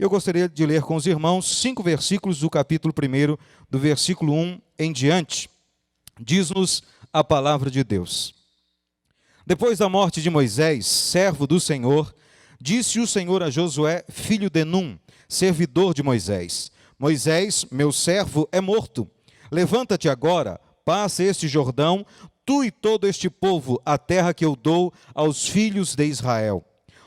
Eu gostaria de ler com os irmãos 5 versículos do capítulo 1, do versículo 1 em diante. Diz-nos a palavra de Deus. Depois da morte de Moisés, servo do Senhor, disse o Senhor a Josué, filho de Num, servidor de Moisés: Moisés, meu servo, é morto. Levanta-te agora, passa este Jordão, tu e todo este povo, a terra que eu dou aos filhos de Israel.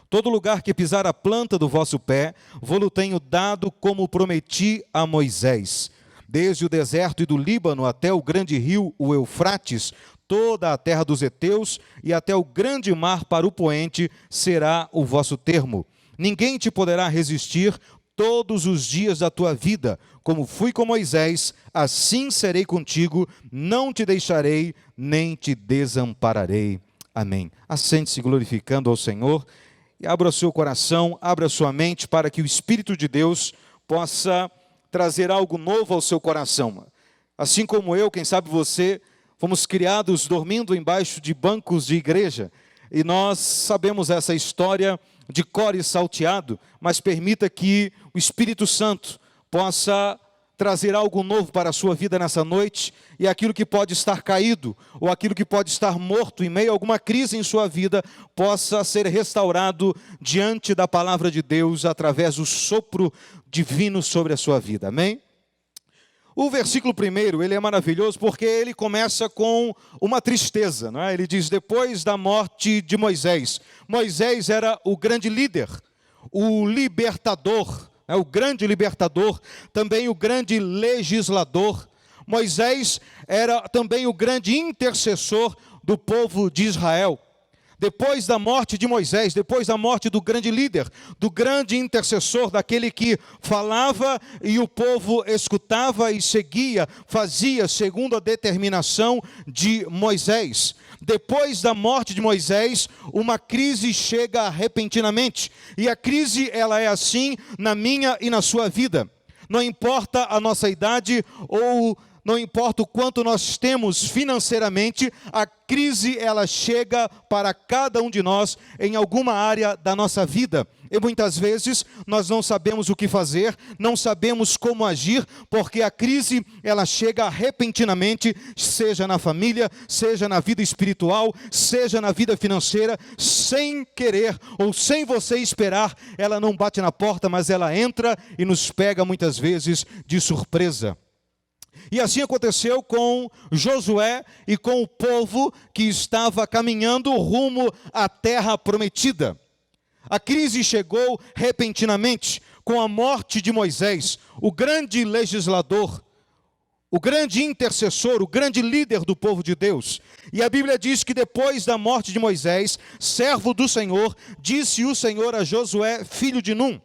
Todo lugar que pisar a planta do vosso pé, vou-lo tenho dado como prometi a Moisés. Desde o deserto e do Líbano até o grande rio, o Eufrates, toda a terra dos heteus e até o grande mar para o poente será o vosso termo. Ninguém te poderá resistir todos os dias da tua vida. Como fui com Moisés, assim serei contigo, não te deixarei, nem te desampararei. Amém. Assente-se glorificando ao Senhor e abra o seu coração, abra a sua mente para que o Espírito de Deus possa trazer algo novo ao seu coração. Assim como eu, quem sabe você, fomos criados dormindo embaixo de bancos de igreja e nós sabemos essa história de cor e salteado, mas permita que o Espírito Santo possa trazer algo novo para a sua vida nessa noite, e aquilo que pode estar caído, ou aquilo que pode estar morto em meio a alguma crise em sua vida, possa ser restaurado diante da palavra de Deus, através do sopro divino sobre a sua vida, amém? O versículo 1, ele é maravilhoso porque ele começa com uma tristeza, não é? Ele diz, depois da morte de Moisés. Moisés era o grande líder, o libertador, o grande libertador, também o grande legislador. Moisés era também o grande intercessor do povo de Israel. Depois da morte de Moisés, depois da morte do grande líder, do grande intercessor, daquele que falava e o povo escutava e seguia, fazia segundo a determinação de Moisés. Depois da morte de Moisés, uma crise chega repentinamente. E a crise, ela é assim na minha e na sua vida. Não importa a nossa idade ou não importa o quanto nós temos financeiramente, a crise ela chega para cada um de nós em alguma área da nossa vida. E muitas vezes nós não sabemos o que fazer, não sabemos como agir, porque a crise ela chega repentinamente, seja na família, seja na vida espiritual, seja na vida financeira, sem querer ou sem você esperar. Ela não bate na porta, mas ela entra e nos pega muitas vezes de surpresa. E assim aconteceu com Josué e com o povo que estava caminhando rumo à terra prometida. A crise chegou repentinamente com a morte de Moisés, o grande legislador, o grande intercessor, o grande líder do povo de Deus. E a Bíblia diz que depois da morte de Moisés, servo do Senhor, disse o Senhor a Josué, filho de Num,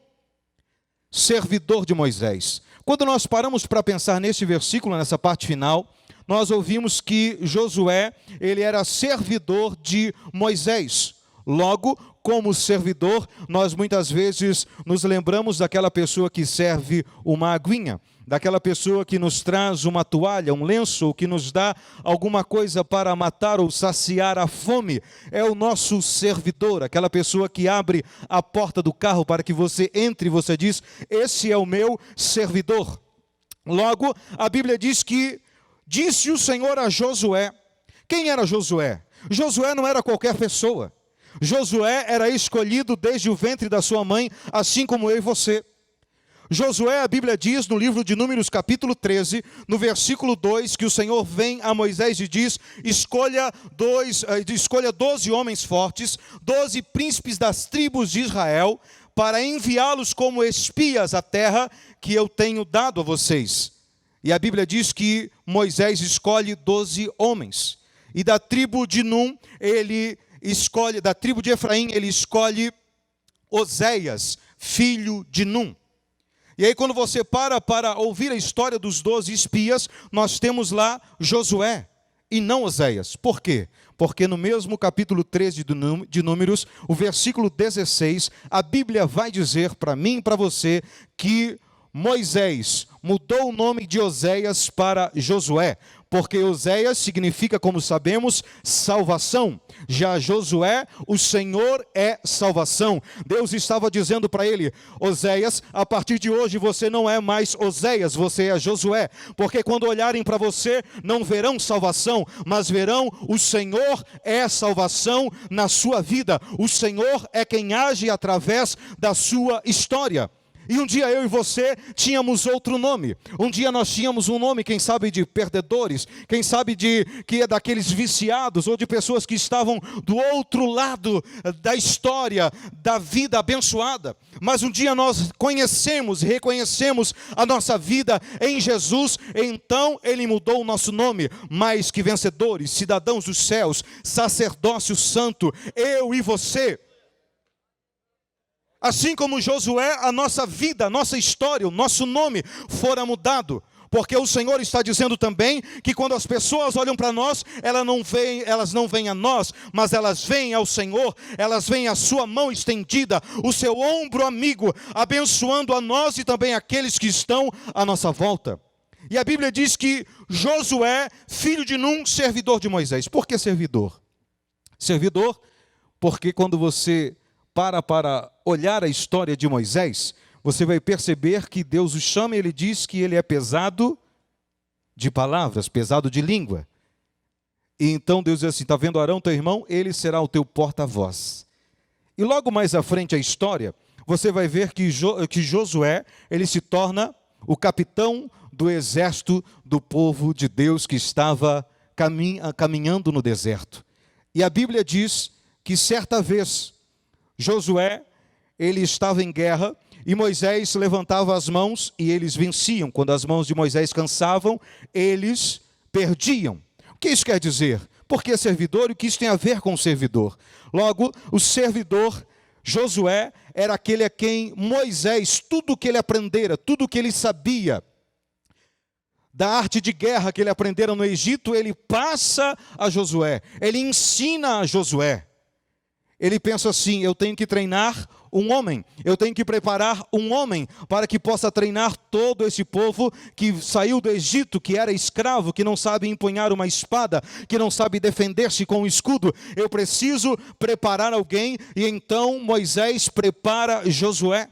servidor de Moisés. Quando nós paramos para pensar neste versículo, nessa parte final, nós ouvimos que Josué, ele era servidor de Moisés. Logo, como servidor, nós muitas vezes nos lembramos daquela pessoa que serve uma aguinha, daquela pessoa que nos traz uma toalha, um lenço, ou que nos dá alguma coisa para matar ou saciar a fome. É o nosso servidor, aquela pessoa que abre a porta do carro para que você entre e você diz, esse é o meu servidor. Logo, a Bíblia diz que disse o Senhor a Josué. Quem era Josué? Josué não era qualquer pessoa. Josué era escolhido desde o ventre da sua mãe, assim como eu e você. Josué, a Bíblia diz no livro de Números capítulo 13, no versículo 2, que o Senhor vem a Moisés e diz, escolha 12 homens fortes, 12 príncipes das tribos de Israel, para enviá-los como espias à terra que eu tenho dado a vocês. E a Bíblia diz que Moisés escolhe 12 homens. E da tribo de Num, da tribo de Efraim, ele escolhe Oséias, filho de Num. E aí quando você para ouvir a história dos 12 espias, nós temos lá Josué e não Oséias. Por quê? Porque no mesmo capítulo 13 de Números, o versículo 16, a Bíblia vai dizer para mim e para você que Moisés mudou o nome de Oséias para Josué, porque Oséias significa, como sabemos, salvação. Já Josué, o Senhor é salvação. Deus estava dizendo para ele: Oséias, a partir de hoje você não é mais Oséias, você é Josué. Porque quando olharem para você, não verão salvação, mas verão o Senhor é salvação na sua vida. O Senhor é quem age através da sua história. E um dia eu e você tínhamos outro nome. Um dia nós tínhamos um nome, quem sabe de perdedores, quem sabe que é daqueles viciados, ou de pessoas que estavam do outro lado da história, da vida abençoada. Mas um dia nós conhecemos, reconhecemos a nossa vida em Jesus, então Ele mudou o nosso nome. Mais que vencedores, cidadãos dos céus, sacerdócio santo, eu e você. Assim como Josué, a nossa vida, a nossa história, o nosso nome fora mudado. Porque o Senhor está dizendo também que quando as pessoas olham para nós, elas não veem a nós, mas elas veem ao Senhor, elas veem a sua mão estendida, o seu ombro amigo, abençoando a nós e também aqueles que estão à nossa volta. E a Bíblia diz que Josué, filho de Num, servidor de Moisés. Por que servidor? Servidor, porque quando você para olhar a história de Moisés, você vai perceber que Deus o chama e Ele diz que ele é pesado de palavras, pesado de língua. E então Deus diz assim: está vendo Arão, teu irmão? Ele será o teu porta-voz. E logo mais à frente a história, você vai ver que Josué, ele se torna o capitão do exército do povo de Deus que estava caminhando no deserto. E a Bíblia diz que certa vez Josué, ele estava em guerra e Moisés levantava as mãos e eles venciam. Quando as mãos de Moisés cansavam, eles perdiam. O que isso quer dizer? Por que servidor e o que isso tem a ver com o servidor? Logo, o servidor Josué era aquele a quem Moisés, tudo o que ele aprendera, tudo o que ele sabia da arte de guerra que ele aprendera no Egito, ele passa a Josué, ele ensina a Josué. Ele pensa assim: eu tenho que treinar um homem, eu tenho que preparar um homem para que possa treinar todo esse povo que saiu do Egito, que era escravo, que não sabe empunhar uma espada, que não sabe defender-se com um escudo. Eu preciso preparar alguém, e então Moisés prepara Josué.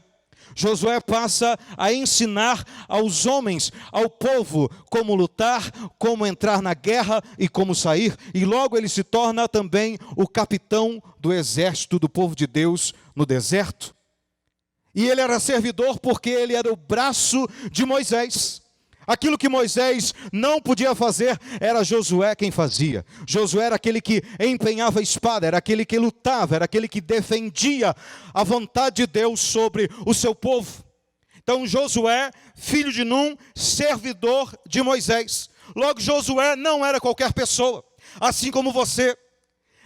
Josué passa a ensinar aos homens, ao povo, como lutar, como entrar na guerra e como sair. E logo ele se torna também o capitão do exército do povo de Deus no deserto. E ele era servidor porque ele era o braço de Moisés. Aquilo que Moisés não podia fazer, era Josué quem fazia. Josué era aquele que empenhava a espada, era aquele que lutava, era aquele que defendia a vontade de Deus sobre o seu povo. Então Josué, filho de Num, servidor de Moisés. Logo, Josué não era qualquer pessoa, assim como você.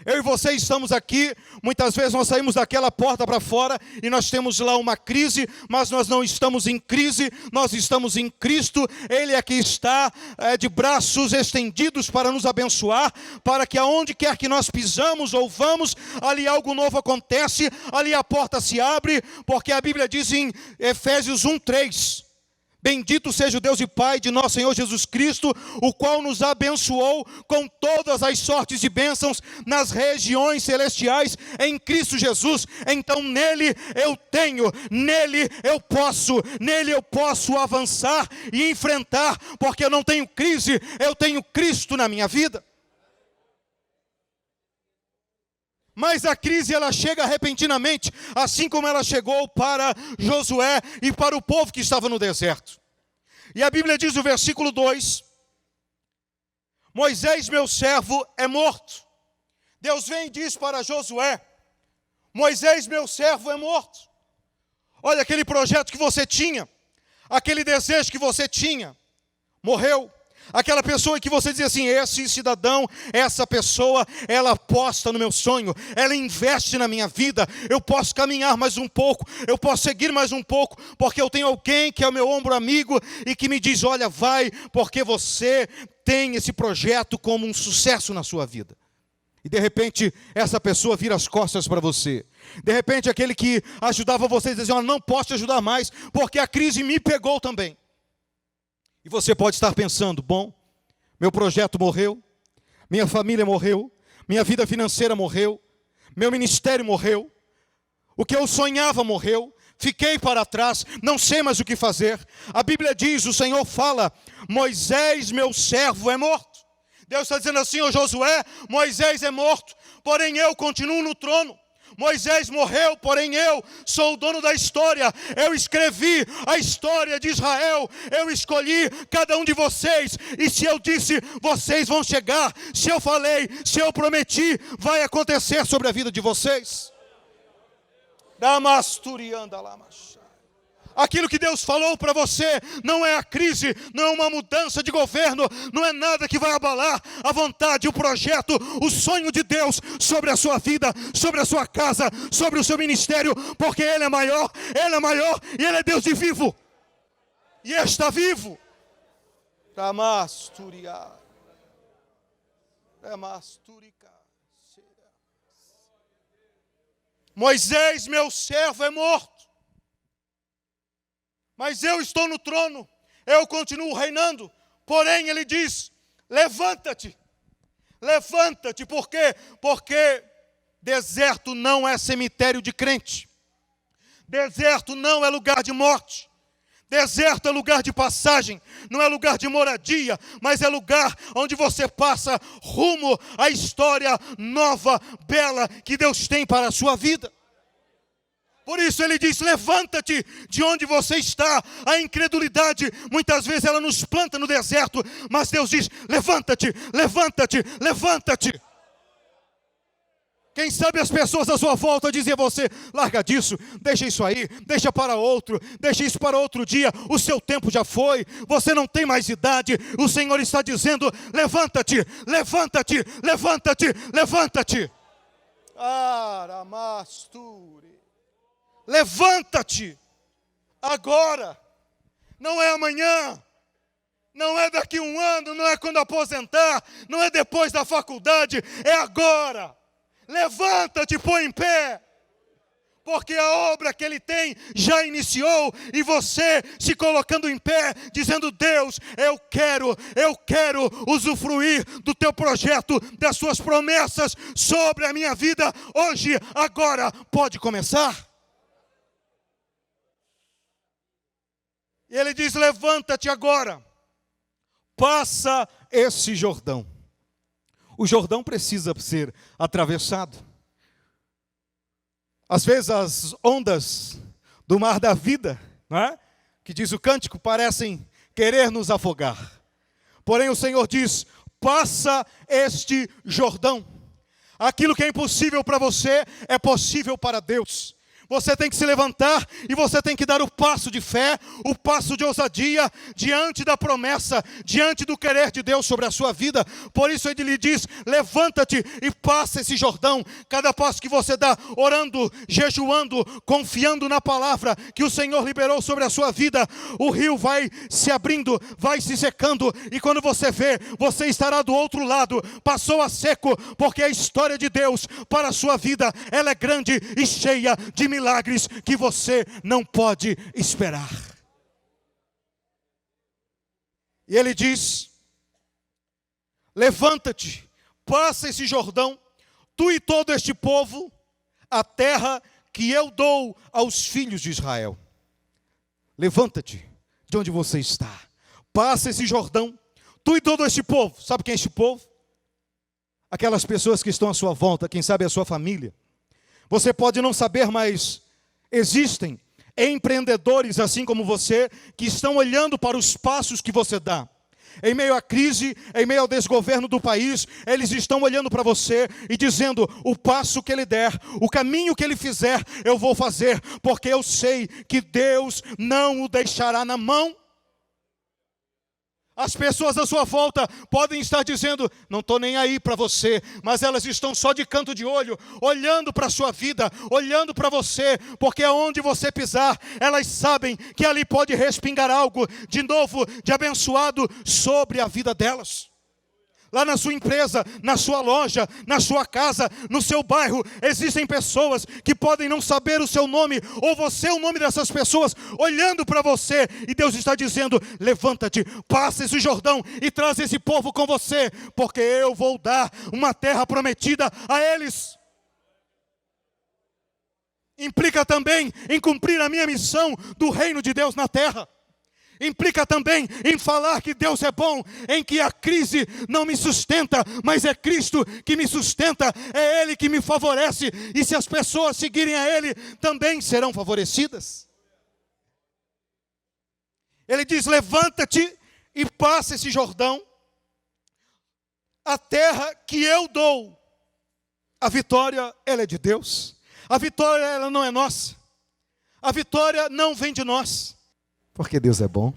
Eu e você estamos aqui, muitas vezes nós saímos daquela porta para fora e nós temos lá uma crise, mas nós não estamos em crise, nós estamos em Cristo. Ele é que está de braços estendidos para nos abençoar, para que aonde quer que nós pisamos ou vamos, ali algo novo acontece, ali a porta se abre, porque a Bíblia diz em Efésios 1:3, bendito seja o Deus e Pai de nosso Senhor Jesus Cristo, o qual nos abençoou com todas as sortes de bênçãos nas regiões celestiais em Cristo Jesus. Então nele eu tenho, nele eu posso avançar e enfrentar, porque eu não tenho crise, eu tenho Cristo na minha vida. Mas a crise ela chega repentinamente, assim como ela chegou para Josué e para o povo que estava no deserto. E a Bíblia diz no versículo 2, Moisés, meu servo, é morto. Deus vem e diz para Josué, Moisés, meu servo, é morto. Olha, aquele projeto que você tinha, aquele desejo que você tinha, morreu. Aquela pessoa que você dizia assim, esse cidadão, essa pessoa, ela aposta no meu sonho, ela investe na minha vida, eu posso caminhar mais um pouco, eu posso seguir mais um pouco, porque eu tenho alguém que é o meu ombro amigo e que me diz, olha, vai, porque você tem esse projeto como um sucesso na sua vida. E de repente, essa pessoa vira as costas para você. De repente, aquele que ajudava você diz assim: não posso te ajudar mais, porque a crise me pegou também. E você pode estar pensando: bom, meu projeto morreu, minha família morreu, minha vida financeira morreu, meu ministério morreu, o que eu sonhava morreu, fiquei para trás, não sei mais o que fazer. A Bíblia diz, o Senhor fala: Moisés, meu servo, é morto. Deus está dizendo assim: ô Josué, Moisés é morto, porém eu continuo no trono. Moisés morreu, porém eu sou o dono da história. Eu escrevi a história de Israel. Eu escolhi cada um de vocês. E se eu disse, vocês vão chegar. Se eu falei, se eu prometi, vai acontecer sobre a vida de vocês. Aquilo que Deus falou para você não é a crise, não é uma mudança de governo, não é nada que vai abalar a vontade, o projeto, o sonho de Deus sobre a sua vida, sobre a sua casa, sobre o seu ministério, porque Ele é maior e Ele é Deus de vivo. E está vivo. Moisés, meu servo, é morto. Mas eu estou no trono, eu continuo reinando. Porém, ele diz: levanta-te, levanta-te. Por quê? Porque deserto não é cemitério de crente. Deserto não é lugar de morte. Deserto é lugar de passagem, não é lugar de moradia, mas é lugar onde você passa rumo à história nova, bela, que Deus tem para a sua vida. Por isso ele diz: levanta-te de onde você está. A incredulidade, muitas vezes ela nos planta no deserto, mas Deus diz: levanta-te, levanta-te, levanta-te. Quem sabe as pessoas à sua volta dizem a você: larga disso, deixa isso aí, deixa para outro, deixa isso para outro dia, o seu tempo já foi, você não tem mais idade. O Senhor está dizendo: levanta-te, levanta-te, levanta-te, levanta-te. Aramasture. Levanta-te agora, não é amanhã, não é daqui a um ano, não é quando aposentar, não é depois da faculdade, é agora. Levanta-te, põe em pé, porque a obra que Ele tem já iniciou, e você se colocando em pé, dizendo: Deus, eu quero usufruir do teu projeto, das suas promessas sobre a minha vida, hoje, agora, pode começar. E ele diz: levanta-te agora, passa esse Jordão. O Jordão precisa ser atravessado. Às vezes as ondas do mar da vida, não é? Que diz o cântico, parecem querer nos afogar. Porém o Senhor diz: passa este Jordão. Aquilo que é impossível para você é possível para Deus. Você tem que se levantar e você tem que dar o passo de fé, o passo de ousadia, diante da promessa, diante do querer de Deus sobre a sua vida. Por isso ele lhe diz: levanta-te e passa esse Jordão. Cada passo que você dá, orando, jejuando, confiando na palavra que o Senhor liberou sobre a sua vida, o rio vai se abrindo, vai se secando, e quando você vê, você estará do outro lado. Passou a seco, porque a história de Deus para a sua vida, ela é grande e cheia de milagres que você não pode esperar. E ele diz: levanta-te, passa esse Jordão, tu e todo este povo, a terra que eu dou aos filhos de Israel. Levanta-te de onde você está, passa esse Jordão, tu e todo este povo. Sabe quem é este povo? Aquelas pessoas que estão à sua volta, quem sabe a sua família. Você pode não saber, mas existem empreendedores assim como você, que estão olhando para os passos que você dá. Em meio à crise, em meio ao desgoverno do país, eles estão olhando para você e dizendo: o passo que ele der, o caminho que ele fizer, eu vou fazer, porque eu sei que Deus não o deixará na mão. As pessoas à sua volta podem estar dizendo: não estou nem aí para você, mas elas estão só de canto de olho, olhando para a sua vida, olhando para você, porque aonde você pisar, elas sabem que ali pode respingar algo de novo, de abençoado sobre a vida delas. lá na sua empresa, na sua loja, na sua casa, no seu bairro, existem pessoas que podem não saber o seu nome, ou você o nome dessas pessoas, olhando para você, e Deus está dizendo: levanta-te, passa esse Jordão e traz esse povo com você, porque eu vou dar uma terra prometida a eles. Implica também em cumprir a minha missão do reino de Deus na terra. Implica também em falar que Deus é bom, em que a crise não me sustenta, mas é Cristo que me sustenta, é Ele que me favorece, e se as pessoas seguirem a Ele, também serão favorecidas. Ele diz: levanta-te e passa esse Jordão, a terra que eu dou. A vitória, ela é de Deus. A vitória, ela não é nossa. A vitória não vem de nós. Porque Deus é bom.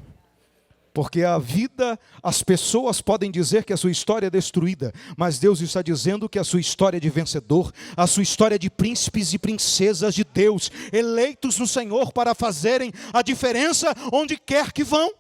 Porque a vida, as pessoas podem dizer que a sua história é destruída, mas Deus está dizendo que a sua história é de vencedor, a sua história é de príncipes e princesas de Deus, eleitos no Senhor para fazerem a diferença onde quer que vão.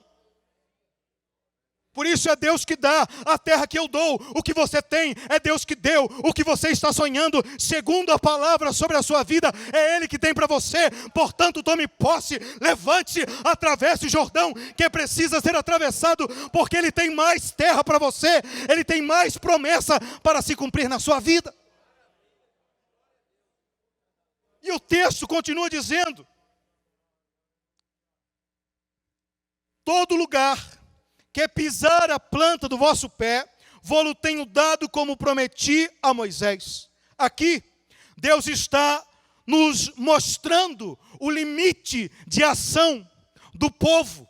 Por isso é Deus que dá a terra que eu dou. O que você tem é Deus que deu. O que você está sonhando, segundo a palavra sobre a sua vida, é Ele que tem para você. Portanto, tome posse, levante-se, atravesse o Jordão, que precisa ser atravessado, porque Ele tem mais terra para você. Ele tem mais promessa para se cumprir na sua vida. E o texto continua dizendo: todo lugar que pisar a planta do vosso pé, vou-lo tenho dado como prometi a Moisés. Aqui, Deus está nos mostrando o limite de ação do povo.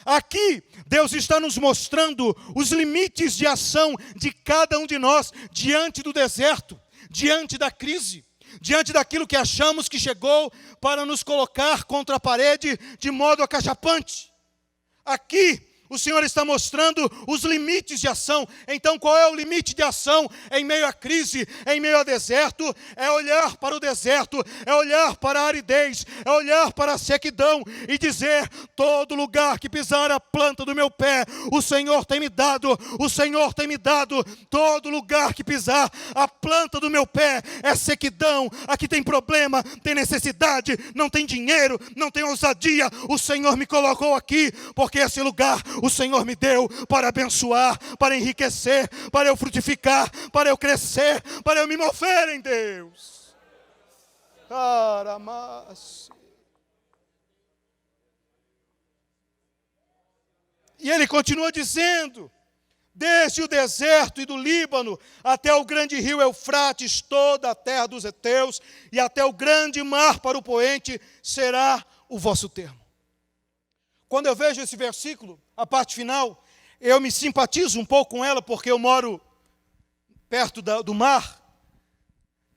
Aqui, Deus está nos mostrando os limites de ação de cada um de nós diante do deserto, diante da crise, diante daquilo que achamos que chegou para nos colocar contra a parede de modo acachapante. Aqui, o Senhor está mostrando os limites de ação. Então, qual é o limite de ação em meio à crise, em meio ao deserto? É olhar para o deserto, é olhar para a aridez, é olhar para a sequidão e dizer: todo lugar que pisar a planta do meu pé, o Senhor tem me dado, o Senhor tem me dado. Todo lugar que pisar a planta do meu pé é sequidão. Aqui tem problema, tem necessidade, não tem dinheiro, não tem ousadia. O Senhor me colocou aqui, porque esse lugar o Senhor me deu para abençoar, para enriquecer, para eu frutificar, para eu crescer, para eu me mover em Deus. E ele continua dizendo: desde o deserto e do Líbano até o grande rio Eufrates, toda a terra dos heteus, e até o grande mar para o poente, será o vosso termo. Quando eu vejo esse versículo, a parte final, eu me simpatizo um pouco com ela, porque eu moro perto do mar.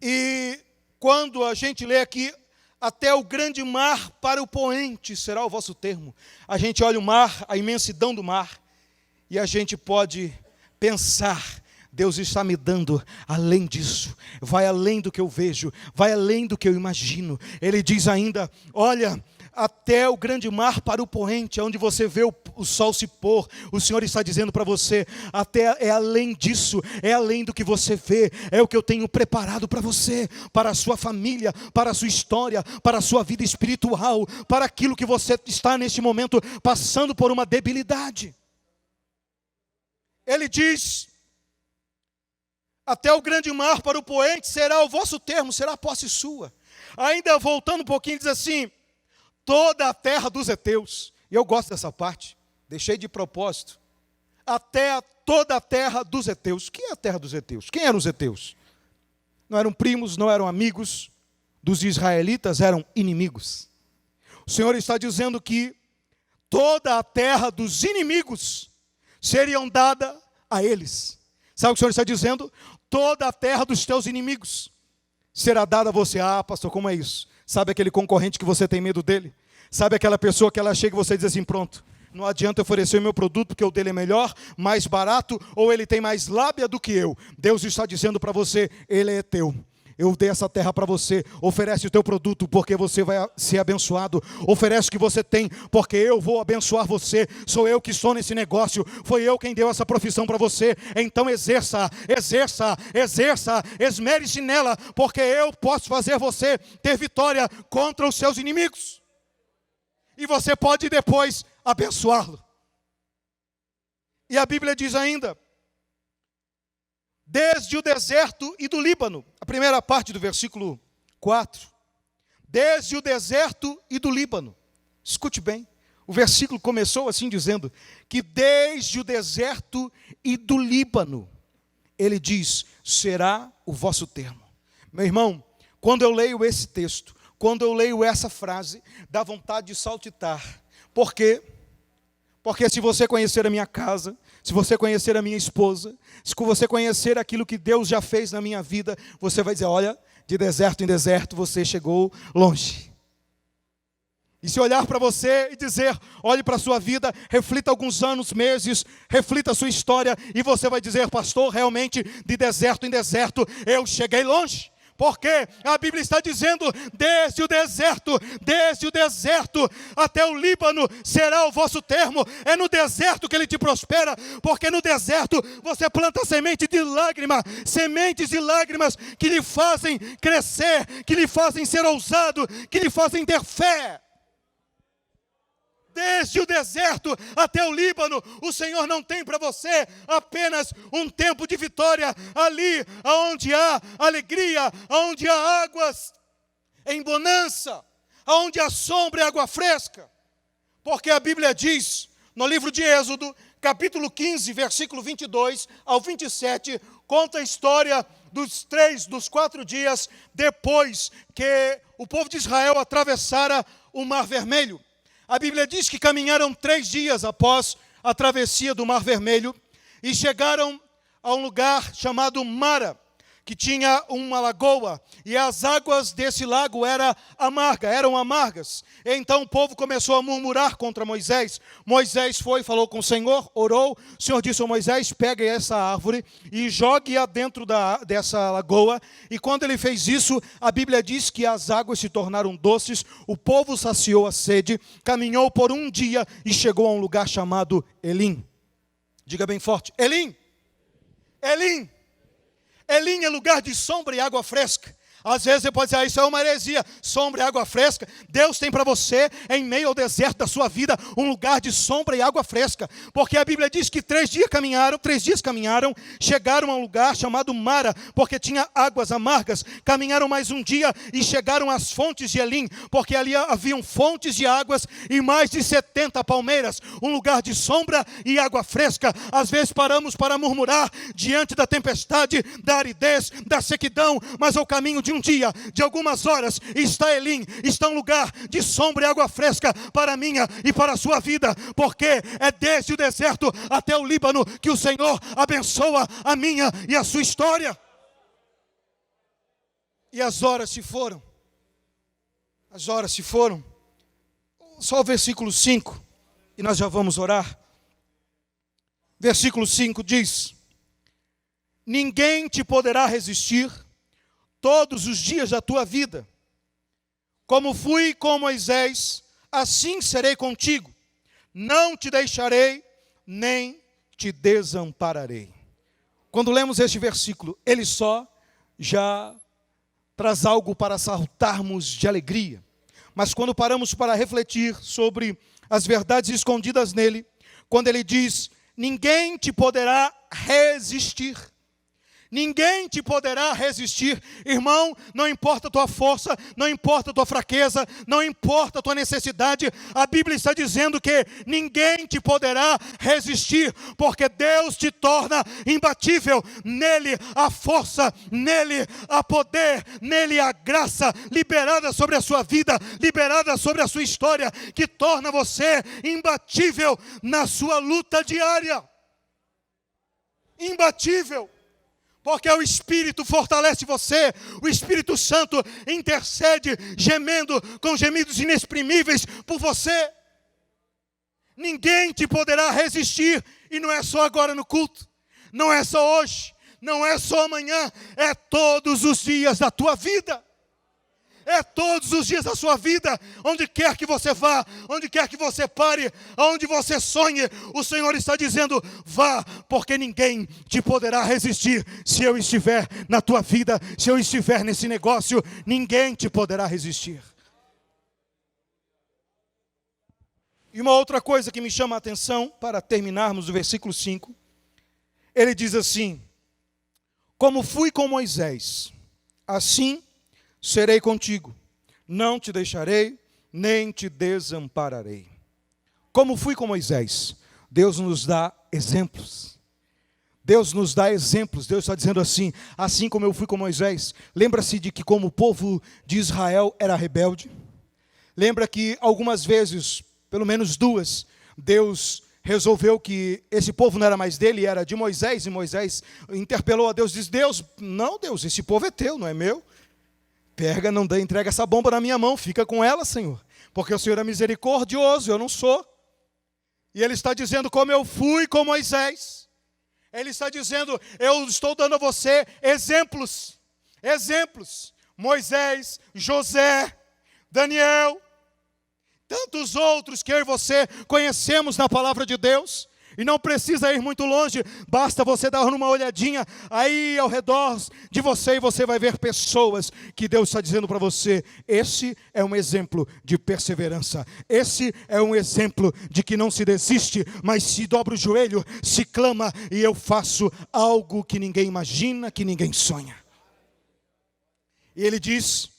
E quando a gente lê aqui, até o grande mar para o poente será o vosso termo. A gente olha o mar, a imensidão do mar, e a gente pode pensar: Deus está me dando além disso, vai além do que eu vejo, vai além do que eu imagino. Ele diz ainda: olha, até o grande mar para o poente, onde você vê o sol se pôr. O Senhor está dizendo para você: até é além disso, é além do que você vê, é o que eu tenho preparado para você, para a sua família, para a sua história, para a sua vida espiritual, para aquilo que você está neste momento passando por uma debilidade. Ele diz: até o grande mar para o poente será o vosso termo, será a posse sua. Ainda voltando um pouquinho, diz assim: toda a terra dos heteus. E eu gosto dessa parte, deixei de propósito. Até toda a terra dos heteus. Quem é a terra dos heteus? Quem eram os heteus? Não eram primos, não eram amigos dos israelitas, eram inimigos. O Senhor está dizendo que toda a terra dos inimigos seriam dada a eles. Sabe o que o Senhor está dizendo? Toda a terra dos teus inimigos será dada a você. Ah, pastor, como é isso? Sabe aquele concorrente que você tem medo dele? Sabe aquela pessoa que ela chega e você diz assim: pronto, não adianta oferecer o meu produto porque o dele é melhor, mais barato, ou ele tem mais lábia do que eu. Deus está dizendo para você: ele é teu. eu dei essa terra para você. Oferece o teu produto, porque você vai ser abençoado. Oferece o que você tem, porque eu vou abençoar você. Sou eu que estou nesse negócio. Foi eu quem deu essa profissão para você. Então exerça, esmere-se nela, porque eu posso fazer você ter vitória contra os seus inimigos. E você pode depois abençoá-lo. E a Bíblia diz ainda: desde o deserto e do Líbano. A primeira parte do versículo 4. Desde o deserto e do Líbano. Escute bem. O versículo começou assim dizendo que desde o deserto e do Líbano, ele diz, será o vosso termo. Meu irmão, quando eu leio esse texto, quando eu leio essa frase, dá vontade de saltitar. Por quê? Porque se você conhecer a minha casa, se você conhecer a minha esposa, se você conhecer aquilo que Deus já fez na minha vida, você vai dizer, olha, de deserto em deserto você chegou longe. E se olhar para você e dizer, olhe para a sua vida, reflita alguns anos, meses, reflita a sua história, e você vai dizer, pastor, realmente, de deserto em deserto, eu cheguei longe. Porque a Bíblia está dizendo, desde o deserto até o Líbano será o vosso termo. É no deserto que ele te prospera, porque no deserto você planta semente de lágrima, sementes de lágrimas que lhe fazem crescer, que lhe fazem ser ousado, que lhe fazem ter fé. Desde o deserto até o Líbano, o Senhor não tem para você apenas um tempo de vitória, ali onde há alegria, onde há águas em bonança, onde há sombra e água fresca. Porque a Bíblia diz, no livro de Êxodo, capítulo 15, versículo 22 ao 27, conta a história dos 4 dias depois que o povo de Israel atravessara o Mar Vermelho. A Bíblia diz que caminharam 3 dias após a travessia do Mar Vermelho e chegaram a um lugar chamado Mara, que tinha uma lagoa, e as águas desse lago eram amargas. Então o povo começou a murmurar contra Moisés. Moisés foi, falou com o Senhor, orou. O Senhor disse a Moisés, pegue essa árvore e jogue-a dentro dessa lagoa. E quando ele fez isso, a Bíblia diz que as águas se tornaram doces, o povo saciou a sede, caminhou por 1 dia e chegou a um lugar chamado Elim. Diga bem forte, Elim. Elim. Elim é lugar de sombra e água fresca. Às vezes você pode dizer, isso é uma heresia, sombra e água fresca. Deus tem para você, em meio ao deserto da sua vida, um lugar de sombra e água fresca. Porque a Bíblia diz que 3 dias caminharam, chegaram a um lugar chamado Mara, porque tinha águas amargas. Caminharam mais 1 dia e chegaram às fontes de Elim, porque ali haviam fontes de águas e mais de 70 palmeiras. Um lugar de sombra e água fresca. Às vezes paramos para murmurar diante da tempestade, da aridez, da sequidão, mas ao caminho de 1 dia, de algumas horas, está Elim, está um lugar de sombra e água fresca para a minha e para a sua vida, porque é desde o deserto até o Líbano que o Senhor abençoa a minha e a sua história. E as horas se foram, só o versículo 5, e nós já vamos orar. Versículo 5 diz, ninguém te poderá resistir todos os dias da tua vida. Como fui com Moisés, assim serei contigo. Não te deixarei, nem te desampararei. Quando lemos este versículo, ele só já traz algo para saltarmos de alegria. Mas quando paramos para refletir sobre as verdades escondidas nele, quando ele diz, ninguém te poderá resistir. Ninguém te poderá resistir, irmão, não importa a tua força, não importa a tua fraqueza, não importa a tua necessidade, a Bíblia está dizendo que ninguém te poderá resistir, porque Deus te torna imbatível, nele há força, nele há poder, nele há graça liberada sobre a sua vida, liberada sobre a sua história, que torna você imbatível na sua luta diária, imbatível. Porque o Espírito fortalece você, o Espírito Santo intercede, gemendo com gemidos inexprimíveis por você. Ninguém te poderá resistir, e não é só agora no culto, não é só hoje, não é só amanhã, é todos os dias da tua vida. É todos os dias da sua vida, onde quer que você vá, onde quer que você pare, aonde você sonhe, o Senhor está dizendo: vá, porque ninguém te poderá resistir. Se eu estiver na tua vida, se eu estiver nesse negócio, ninguém te poderá resistir. E uma outra coisa que me chama a atenção, para terminarmos o versículo 5, ele diz assim: como fui com Moisés, assim serei contigo, não te deixarei, nem te desampararei. Como fui com Moisés, Deus nos dá exemplos. Deus nos dá exemplos. Deus está dizendo assim: assim como eu fui com Moisés. Lembra-se de que como o povo de Israel era rebelde? Lembra que algumas vezes, pelo menos duas, Deus resolveu que esse povo não era mais dele, era de Moisés. E Moisés interpelou a Deus, diz: Deus, não, Deus, esse povo é teu, não é meu. Pega, não entrega essa bomba na minha mão, fica com ela, Senhor, porque o Senhor é misericordioso, eu não sou. E ele está dizendo: como eu fui com Moisés. Ele está dizendo: eu estou dando a você exemplos. Exemplos. Moisés, José, Daniel, tantos outros que eu e você conhecemos na palavra de Deus. E não precisa ir muito longe, basta você dar uma olhadinha aí ao redor de você e você vai ver pessoas que Deus está dizendo para você: esse é um exemplo de perseverança, esse é um exemplo de que não se desiste, mas se dobra o joelho, se clama, e eu faço algo que ninguém imagina, que ninguém sonha. E ele diz: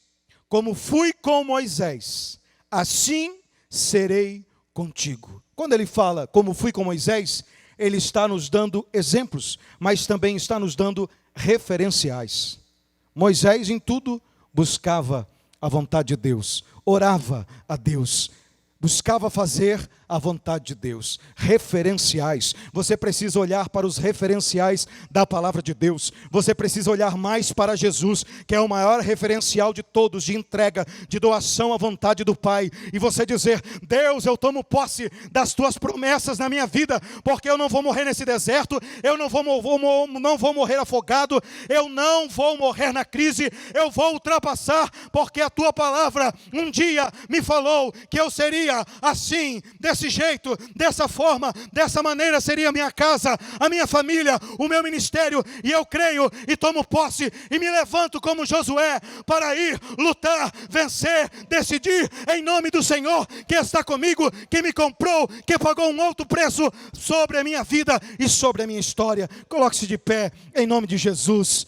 como fui com Moisés, assim serei contigo. Quando ele fala como fui com Moisés, ele está nos dando exemplos, mas também está nos dando referenciais. Moisés em tudo buscava a vontade de Deus, orava a Deus, buscava fazer a vontade de Deus. Referenciais. Você precisa olhar para os referenciais da palavra de Deus. Você precisa olhar mais para Jesus, que é o maior referencial de todos, de entrega, de doação à vontade do Pai. E você dizer: Deus, eu tomo posse das tuas promessas na minha vida, porque eu não vou morrer nesse deserto, eu não vou morrer afogado, eu não vou morrer na crise, eu vou ultrapassar, porque a tua palavra um dia me falou que eu seria assim, desse jeito, dessa forma, dessa maneira seria a minha casa, a minha família, o meu ministério, e eu creio e tomo posse e me levanto como Josué para ir, lutar, vencer, decidir em nome do Senhor que está comigo, que me comprou, que pagou um alto preço sobre a minha vida e sobre a minha história. Coloque-se de pé em nome de Jesus.